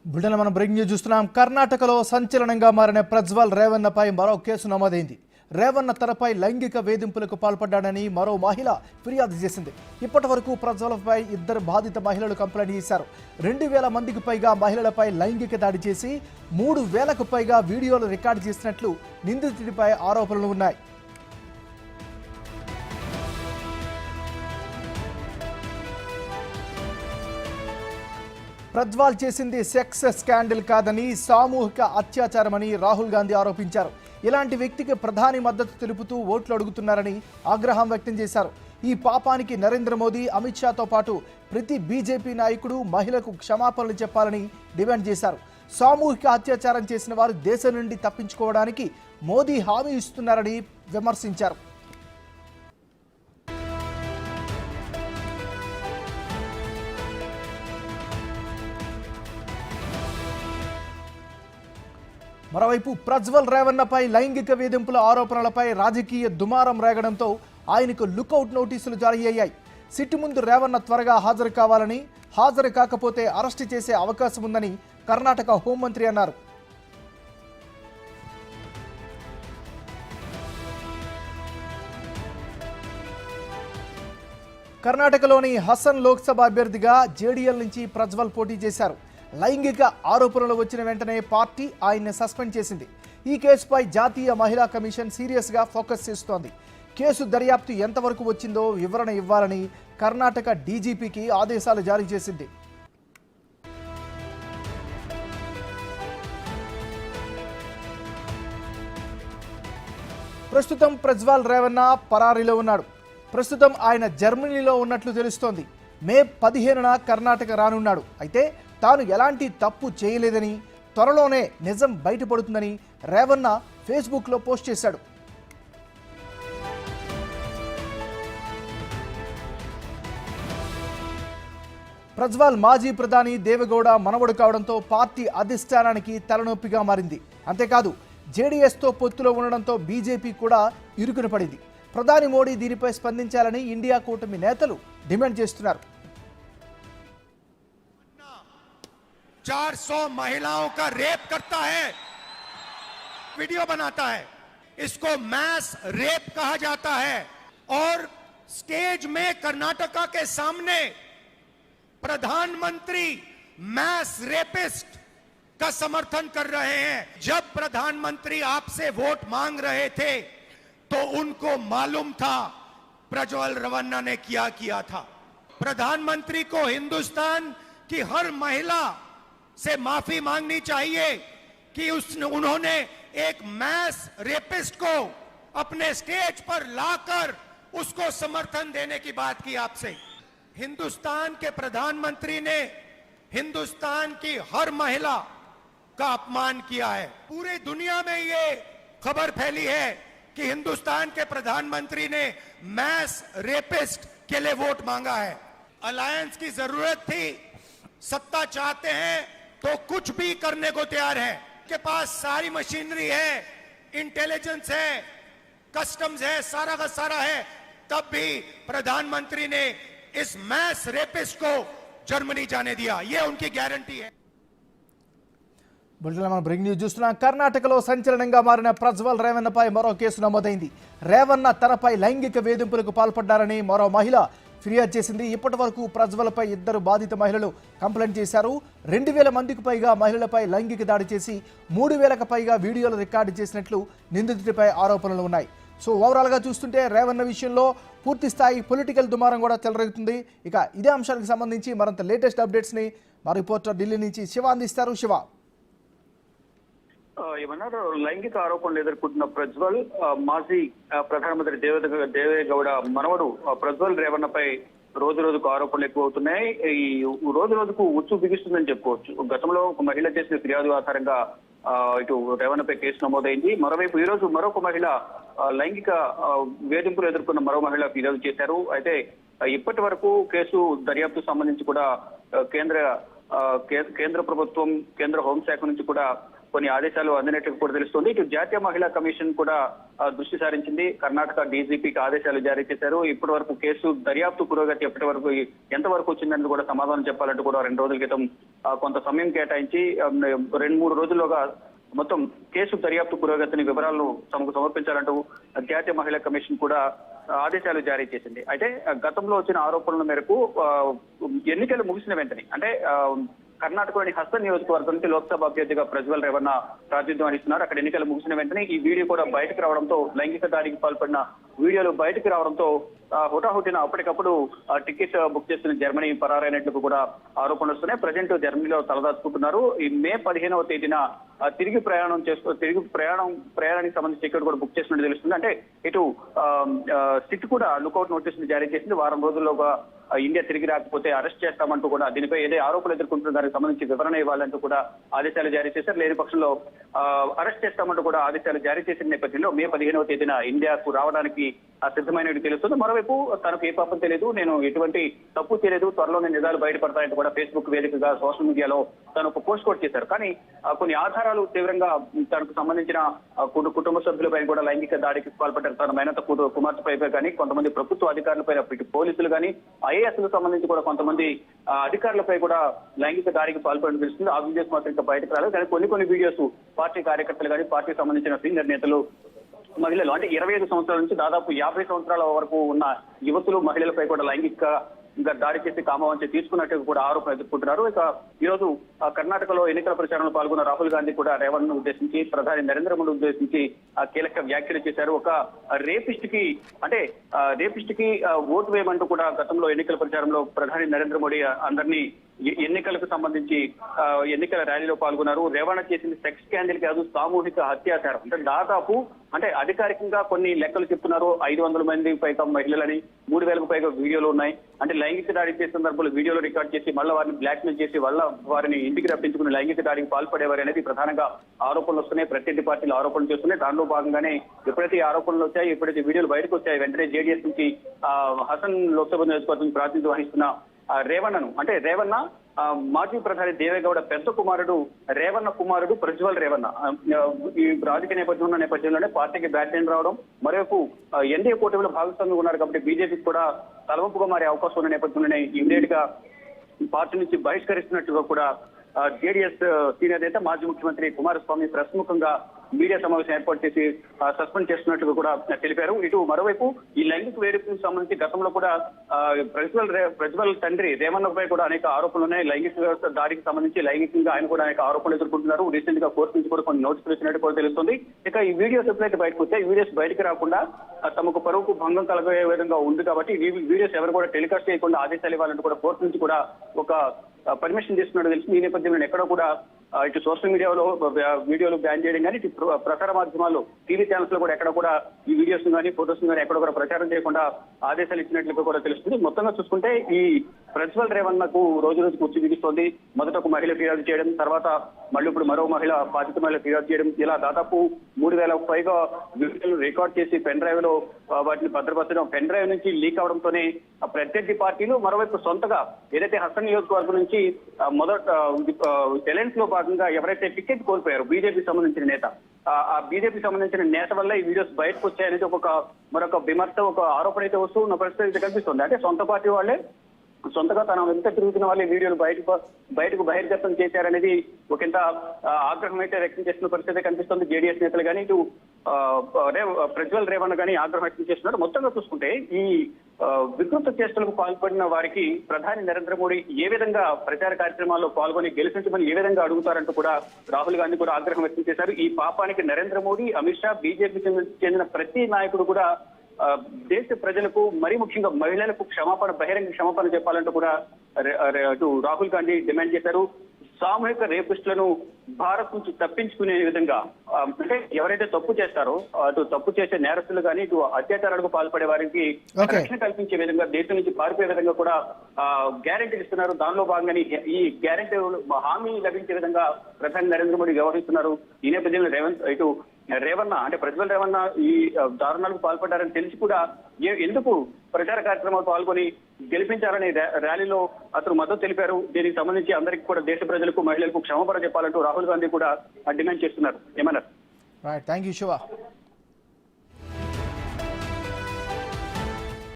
Bulletin మనం breaking news చూస్తున్నాం. కర్ణాటకలో సంచలనంగా మారిన ప్రజ్వల్ రేవన్నపై మరో కేసు నమోదైంది. రేవన్న తనపై లైంగిక వేధింపులకు పాల్పడ్డాడని మరో మహిళ ఫిర్యాదు చేసింది. ఇప్పటి వరకు ప్రజ్వల్పై 2 బాధిత మహిళలు కంప్లైంట్ చేశారు. 2000 మందికి పైగా మహిళలపై లైంగిక దాడి చేసి 3000కు పైగా వీడియోలు రికార్డు చేసినట్లు నిందితుడిపై ఆరోపణలు ఉన్నాయి. ప్రజ్వల్ చేసింది సెక్స్ స్కాండల్ కాదని సామూహిక అత్యాచారమని రాహుల్ గాంధీ ఆరోపించారు. ఇలాంటి వ్యక్తికి ప్రధాని మద్దతు తెలుపుతూ ఓట్లు అడుగుతున్నారని ఆగ్రహం వ్యక్తం చేశారు. ఈ పాపానికి నరేంద్ర మోదీ, అమిత్ షాతో పాటు ప్రతి బీజేపీ నాయకుడు మహిళకు క్షమాపణలు చెప్పాలని డిమాండ్ చేశారు. సామూహిక అత్యాచారం చేసిన వారు దేశం నుండి తప్పించుకోవడానికి మోదీ హామీ ఇస్తున్నారని విమర్శించారు. మరోవైపు ప్రజ్వల్ రేవన్నపై లైంగిక వేధింపుల ఆరోపణలపై రాజకీయ దుమారం రేగడంతో ఆయనకు లుకౌట్ నోటీసులు జారీ అయ్యాయి. సిట్టు ముందు రేవన్న త్వరగా హాజరు కావాలని, హాజరు కాకపోతే అరెస్టు చేసే అవకాశం ఉందని కర్ణాటక హోంమంత్రి అన్నారు. కర్ణాటకలోని హసన్ లోక్సభ అభ్యర్థిగా జేడీఎల్ నుంచి ప్రజ్వల్ పోటీ చేశారు. లైంగిక ఆరోపణలు వచ్చిన వెంటనే పార్టీ ఆయన్ని సస్పెండ్ చేసింది. ఈ కేసుపై జాతీయ మహిళా కమిషన్ సీరియస్గా ఫోకస్ చేస్తోంది. కేసు దర్యాప్తు ఎంతవరకు వచ్చిందో వివరణ ఇవ్వాలని కర్ణాటక డీజీపీకి ఆదేశాలు జారీ చేసింది. ప్రస్తుతం ప్రజ్వల్ రేవన్న పరారీలో ఉన్నాడు. ప్రస్తుతం ఆయన జర్మనీలో ఉన్నట్లు తెలుస్తోంది. మే 15న కర్ణాటక రానున్నాడు. అయితే తాను ఎలాంటి తప్పు చేయలేదని, త్వరలోనే నిజం బయటపడుతుందని రేవన్న ఫేస్బుక్లో పోస్ట్ చేశాడు. ప్రజ్వల్ మాజీ ప్రధాని దేవెగౌడ మనవడు కావడంతో పార్టీ అధిష్టానానికి తలనొప్పిగా మారింది. అంతేకాదు జేడీఎస్తో పొత్తులో ఉండడంతో బీజేపీ కూడా ఇరుకున పడింది. ప్రధాని మోడీ దీనిపై స్పందించాలని ఇండియా కూటమి నేతలు డిమాండ్ చేస్తున్నారు. 400 महिलाओं का रेप करता है, वीडियो बनाता है, इसको मैस रेप कहा जाता है। और स्टेज में कर्नाटका के सामने प्रधानमंत्री मैस रेपिस्ट का समर्थन कर रहे हैं। जब प्रधानमंत्री आपसे वोट मांग रहे थे तो उनको मालूम था प्रज्वल रेवन्ना ने क्या किया था। प्रधानमंत्री को हिंदुस्तान की हर महिला से माफी मांगनी चाहिए कि उन्होंने एक मैस रेपिस्ट को अपने स्टेज पर लाकर उसको समर्थन देने की बात की आपसे। हिंदुस्तान के प्रधानमंत्री ने हिंदुस्तान की हर महिला का अपमान किया है। पूरी दुनिया में ये खबर फैली है कि हिंदुस्तान के प्रधानमंत्री ने मैस रेपिस्ट के लिए वोट मांगा है। अलायंस की जरूरत थी, सत्ता चाहते हैं तो कुछ भी करने को तैयार है। के पास सारी मशीनरी है, इंटेलिजेंस है, कस्टम्स है, सारा का सारा है, तब भी प्रधानमंत्री ने इस मैस रेपिस्ट को जर्मनी जाने दिया। ये उनकी गारंटी है। బుల్టెన్ మనం బ్రేకింగ్ న్యూస్ చూస్తున్నాం. కర్ణాటకలో సంచలనంగా మారిన ప్రజ్వల్ రేవన్నపై మరో కేసు నమోదైంది. రేవన్న తనపై లైంగిక వేధింపులకు పాల్పడ్డారని మరో మహిళ ఫిర్యాదు చేసింది. ఇప్పటి వరకు ప్రజ్వల్పై 2 బాధిత మహిళలు కంప్లైంట్ చేశారు. 2000 మందికి పైగా మహిళలపై లైంగిక దాడి చేసి 3000కు పైగా వీడియోలు రికార్డు చేసినట్లు నిందితుడిపై ఆరోపణలు ఉన్నాయి. సో ఓవరాల్గా చూస్తుంటే రేవన్న విషయంలో పూర్తి స్థాయి పొలిటికల్ దుమారం కూడా చెలరేగుతుంది. ఇక ఇదే అంశానికి సంబంధించి మరింత లేటెస్ట్ అప్డేట్స్ని మా రిపోర్టర్ ఢిల్లీ నుంచి శివ అందిస్తారు. శివ, ఏమన్నారు? లైంగిక ఆరోపణలు ఎదుర్కొంటున్న ప్రజ్వల్ మాజీ ప్రధానమంత్రి దేవేగౌడ మనవడు ప్రజ్వల్ రేవన్నపై రోజు రోజుకు ఆరోపణలు ఎక్కువ అవుతున్నాయి. ఈ రోజు రోజుకు ఉచ్చు బిగిస్తుందని చెప్పుకోవచ్చు. గతంలో ఒక మహిళ చేసిన ఫిర్యాదు ఆధారంగా ఇటు రేవన్నపై కేసు నమోదైంది. మరోవైపు ఈ రోజు మరొక మహిళ లైంగిక వేధింపులు ఎదుర్కొన్న మరో మహిళ ఫిర్యాదు చేశారు. అయితే ఇప్పటి వరకు కేసు దర్యాప్తు సంబంధించి కూడా కేంద్ర ప్రభుత్వం, కేంద్ర హోంశాఖ నుంచి కూడా కొన్ని ఆదేశాలు అందినట్లు కూడా తెలుస్తుంది. ఇటు జాతీయ మహిళా కమిషన్ కూడా దృష్టి సారించింది. కర్ణాటక డీజీపీకి ఆదేశాలు జారీ చేశారు. ఇప్పటి వరకు కేసు దర్యాప్తు పురోగతి ఎప్పటి వరకు ఎంతవరకు వచ్చిందని కూడా సమాధానం చెప్పాలంటూ కూడా 2 రోజుల క్రితం కొంత సమయం కేటాయించి 2-3 రోజుల్లోగా మొత్తం కేసు దర్యాప్తు పురోగతిని వివరాలను తమకు సమర్పించాలంటూ జాతీయ మహిళా కమిషన్ కూడా ఆదేశాలు జారీ చేసింది. అయితే గతంలో వచ్చిన ఆరోపణల మేరకు ఎన్నికలు ముగిసిన వెంటనే అంటే కర్ణాటకలోని హస్త నియోజకవర్గం నుంచి లోక్సభ అభ్యర్థిగా ప్రజ్వల్ రేవన్న ప్రాతినిధ్యం వహిస్తున్నారు. అక్కడ ఎన్నికలు ముగిసిన వెంటనే ఈ వీడియో కూడా బయటకు రావడంతో, లైంగిక దాడికి పాల్పడిన వీడియోలు బయటకు రావడంతో హుటాహుటిన అప్పటికప్పుడు టికెట్ బుక్ చేస్తున్న జర్మనీ పరారైనట్లు కూడా ఆరోపణలు వస్తున్నాయి. ప్రజెంట్ జర్మనీలో తలదాచుకుంటున్నారు. ఈ మే 15వ తేదీన తిరిగి ప్రయాణానికి సంబంధించి టికెట్ కూడా బుక్ చేసినట్టు తెలుస్తుంది. అంటే ఇటు సిట్ కూడా లుకౌట్ నోటీసులు జారీ చేసింది. వారం రోజుల్లోగా ఇండియా తిరిగి రాకపోతే అరెస్ట్ చేస్తామంటూ కూడా దీనిపై ఏదే ఆరోపణలు ఎదుర్కొంటున్న దానికి సంబంధించి వివరణ ఇవ్వాలంటూ కూడా ఆదేశాలు జారీ చేశారు. లేని పక్షంలో అరెస్ట్ చేస్తామంటూ కూడా ఆదేశాలు జారీ చేసిన నేపథ్యంలో మే 15వ తేదీన ఇండియాకు రావడానికి సిద్ధమైనట్టు తెలుస్తుంది. మరోవైపు తనకు ఏ పాపం తెలియదు, నేను ఎటువంటి తప్పు చేయలేదు, త్వరలోనే నిజాలు బయటపడతాయంటూ కూడా ఫేస్బుక్ వేదికగా సోషల్ మీడియాలో తను ఒక పోస్ట్ కూడా చేశారు. కానీ కొన్ని ఆధారాలు తీవ్రంగా తనకు సంబంధించిన కుటుంబ సభ్యులపై కూడా లైంగిక దాడికి పాల్పడ్డారు. తన మేనత కుమార్తెపై కానీ కొంతమంది ప్రభుత్వ అధికారులపై, పోలీసులు కానీ ఐఏఎస్ కు సంబంధించి కూడా కొంతమంది అధికారులపై కూడా లైంగిక దాడికి పాల్పడడం తెలుస్తుంది. ఆ వీడియోస్ మాత్రం ఇంకా బయటకు రాలేదు. కానీ కొన్ని వీడియోస్ పార్టీ కార్యకర్తలు కానీ, పార్టీకి సంబంధించిన సీనియర్ నేతలు, మహిళలు అంటే 25 సంవత్సరాల నుంచి దాదాపు 50 సంవత్సరాల వరకు ఉన్న యువతులు, మహిళలపై కూడా లైంగిక దాడి చేసి కామవంచి తీసుకున్నట్టు కూడా ఆరోపణలు ఎదుర్కొంటున్నారు. ఇక ఈ రోజు కర్ణాటకలో ఎన్నికల ప్రచారంలో పాల్గొన్న రాహుల్ గాంధీ కూడా రేవంత్ ను ఉద్దేశించి, ప్రధాని నరేంద్ర మోడీ ఉద్దేశించి కీలక వ్యాఖ్యలు చేశారు. ఒక రేపిస్ట్ కి ఓటు వేయమంటూ కూడా గతంలో ఎన్నికల ప్రచారంలో ప్రధాని నరేంద్ర మోడీ అందరినీ ఎన్నికలకు సంబంధించి ఎన్నికల ర్యాలీలో పాల్గొన్నారు. రేవణ చేసింది సెక్స్ స్కాండల్ కాదు, సామూహిక అత్యాచారం. అంటే దాదాపు అధికారికంగా కొన్ని లెక్కలు చెప్తున్నారు. 500 మంది పైగా మహిళలని, 3000కు పైగా వీడియోలు ఉన్నాయి. అంటే లైంగిక దాడి చేసే సందర్భంలో వీడియోలు రికార్డ్ చేసి మళ్ళీ వారిని బ్లాక్మెయిల్ చేసి వారిని ఇంటికి రప్పించుకుని లైంగిక దాడికి పాల్పడేవారు అనేది ప్రధానంగా ఆరోపణలు వస్తున్నాయి. ప్రత్యర్థి పార్టీలు ఆరోపణలు చేస్తున్నాయి. దానిలో భాగంగానే ఎప్పుడైతే ఈ ఆరోపణలు వచ్చాయి, ఎప్పుడైతే వీడియోలు బయటకు వచ్చాయి, వెంటనే జేడీఎస్ నుంచి హసన్ లోక్సభ నియోజకవర్గం ప్రాతినిధ్యం వహిస్తున్న రేవణను, అంటే రేవణ మాజీ ప్రధాని దేవేగౌడ పెద్ద కుమారుడు రేవణ కుమారుడు ప్రజ్వల్ రేవణ ఈ రాజకీయ నేపథ్యంలోనే పార్టీకి బ్యాక్ లైన్ రావడం, మరోవైపు ఎన్డీఏ కూటమిలో భాగస్వామ్యం ఉన్నారు కాబట్టి బీజేపీకి కూడా తలవంపుగా మారే అవకాశం ఉన్న నేపథ్యంలోనే ఇమీడియట్ గా పార్టీ నుంచి బహిష్కరిస్తున్నట్టుగా కూడా జేడీఎస్ సీనియర్ నేత మాజీ ముఖ్యమంత్రి కుమారస్వామి ప్రముఖంగా మీడియా సమావేశం ఏర్పాటు చేసి సస్పెండ్ చేస్తున్నట్టుగా కూడా తెలిపారు. ఇటు మరోవైపు ఈ లైంగిక వేడుకకు సంబంధించి గతంలో కూడా ప్రజ్వల్ తండ్రి రేవణపై కూడా అనేక ఆరోపణలు ఉన్నాయి. లైంగిక దాడికి సంబంధించి లైంగికంగా ఆయన కూడా అనేక ఆరోపణలు ఎదుర్కొంటున్నారు. రీసెంట్ గా కోర్టు నుంచి కూడా కొన్ని నోటీసులు వచ్చినట్టు కూడా తెలుస్తుంది. ఇక ఈ వీడియోస్ ఎప్పుడైతే బయటకు వచ్చాయి, ఈ వీడియోస్ బయటకు రాకుండా తమకు పరువుకు భంగం కలగే విధంగా ఉంది కాబట్టి ఈ వీడియోస్ ఎవరు కూడా టెలికాస్ట్ చేయకుండా ఆదేశాలు ఇవ్వాలంటూ కూడా కోర్టు నుంచి కూడా ఒక పర్మిషన్ తీసుకున్నట్టు తెలిసింది. ఈ నేపథ్యంలో ఎక్కడో కూడా ఇటు సోషల్ మీడియాలో వీడియోలు బ్యాన్ చేయడం కానీ, ఇటు ప్రసార మాధ్యమాల్లో టీవీ ఛానల్స్ లో కూడా ఎక్కడ కూడా ఈ వీడియోస్ కానీ, ఫొటోస్ కానీ ఎక్కడ కూడా ప్రచారం చేయకుండా ఆదేశాలు ఇచ్చినట్లుగా కూడా తెలుస్తుంది. మొత్తంగా చూసుకుంటే ఈ ప్రజ్వల్ రేవణకు రోజు రోజుకు ఉచ్చి బిగిస్తోంది. మొదట ఒక మహిళ ఫిర్యాదు చేయడం, తర్వాత మళ్ళీ ఇప్పుడు మరో బాధిత మహిళ ఫిర్యాదు చేయడం, ఇలా దాదాపు 3000కు పైగా వీడియోలు రికార్డ్ చేసి పెన్ డ్రైవ్ లో వాటిని భద్రపరచడం, పెన్ డ్రైవ్ నుంచి లీక్ అవడంతోనే ప్రత్యర్థి పార్టీలు మరోవైపు సొంతగా ఏదైతే హసన్ నియోజకవర్గం నుంచి అలయన్స్ లో భాగంగా ఎవరైతే టికెట్ కోల్పోయారో బీజేపీ సంబంధించిన నేత, ఆ బీజేపీ సంబంధించిన నేత వల్ల ఈ వీడియోస్ బయటకు వచ్చాయనేది మరొక విమర్శ, ఒక ఆరోపణ అయితే వస్తూ ఉన్న పరిస్థితి అయితే కనిపిస్తుంది. అంటే సొంత పార్టీ వాళ్ళే సొంతగా తన వెంట తిరుగుతున్న వాళ్ళే వీడియోలు బయటకు బహిర్గతం చేశారనేది ఒకంత ఆగ్రహం అయితే వ్యక్తం చేస్తున్న పరిస్థితి కనిపిస్తుంది. జేడీఎస్ నేతలు కానీ, ఇటు ప్రజ్వల్ రేవణ కానీ ఆగ్రహం వ్యక్తం చేస్తున్నారు. మొత్తంగా చూసుకుంటే ఈ వికృత చేష్టలకు పాల్పడిన వారికి ప్రధాని నరేంద్ర మోడీ ఏ విధంగా ప్రచార కార్యక్రమాల్లో పాల్గొని గెలిపించమని ఏ విధంగా అడుగుతారంటూ కూడా రాహుల్ గాంధీ కూడా ఆగ్రహం వ్యక్తం చేశారు. ఈ పాపానికి నరేంద్ర మోడీ, అమిత్ షా, బీజేపీకి చెందిన ప్రతి నాయకుడు కూడా దేశ ప్రజలకు, మరీ ముఖ్యంగా మహిళలకు బహిరంగ క్షమాపణ చెప్పాలంటూ కూడా రాహుల్ గాంధీ డిమాండ్ చేశారు. సామూహిక రేపిస్టులను భారత్ నుంచి తప్పించుకునే విధంగా, అంటే ఎవరైతే తప్పు చేస్తారో అటు తప్పు చేసే నేరస్తులు కానీ, ఇటు అత్యాచారాలకు పాల్పడే వారికి రక్షణ కల్పించే విధంగా, దేశం నుంచి పారిపోయే విధంగా కూడా గ్యారెంటీలు ఇస్తున్నారు. దానిలో భాగంగానే ఈ గ్యారెంటీ హామీ లభించే విధంగా ప్రధాని నరేంద్ర మోడీ వ్యవహరిస్తున్నారు. ఈ నేపథ్యంలో ఇటు రేవన్న అంటే ప్రజ్వల్ రేవన్న ఈ దారుణాలకు పాల్పడ్డారని తెలిసి కూడా ఎందుకు ప్రచార కార్యక్రమాలు పాల్గొని గెలిపించారని ర్యాలీలో అతను మద్దతు తెలిపారు. దీనికి సంబంధించి అందరికీ కూడా దేశ ప్రజలకు మహిళలకు క్షమాపణ చెప్పాలంటూ రాహుల్ గాంధీ కూడా డిమాండ్ చేస్తున్నారు. ఏమన్నారు? Right, thank you Shiva.